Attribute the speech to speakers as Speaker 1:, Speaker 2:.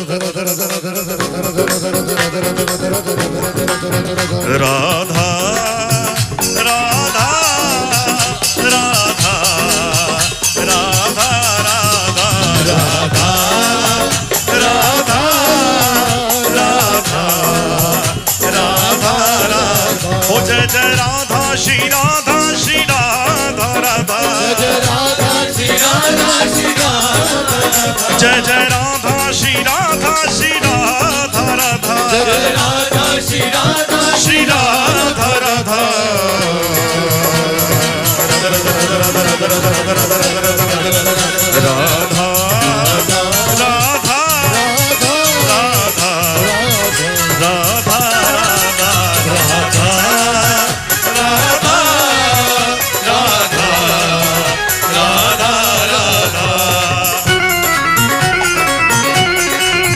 Speaker 1: राधा राधा राधा राधा राधा राधा राधा राधा राधा ओ जय जय राधा श्री राधा श्री राधा राधा जय राधा श्री राधा श्री राधा जय जय राधा श्री राधा श्री राधा राधा जय राधा श्री राधा श्री राधा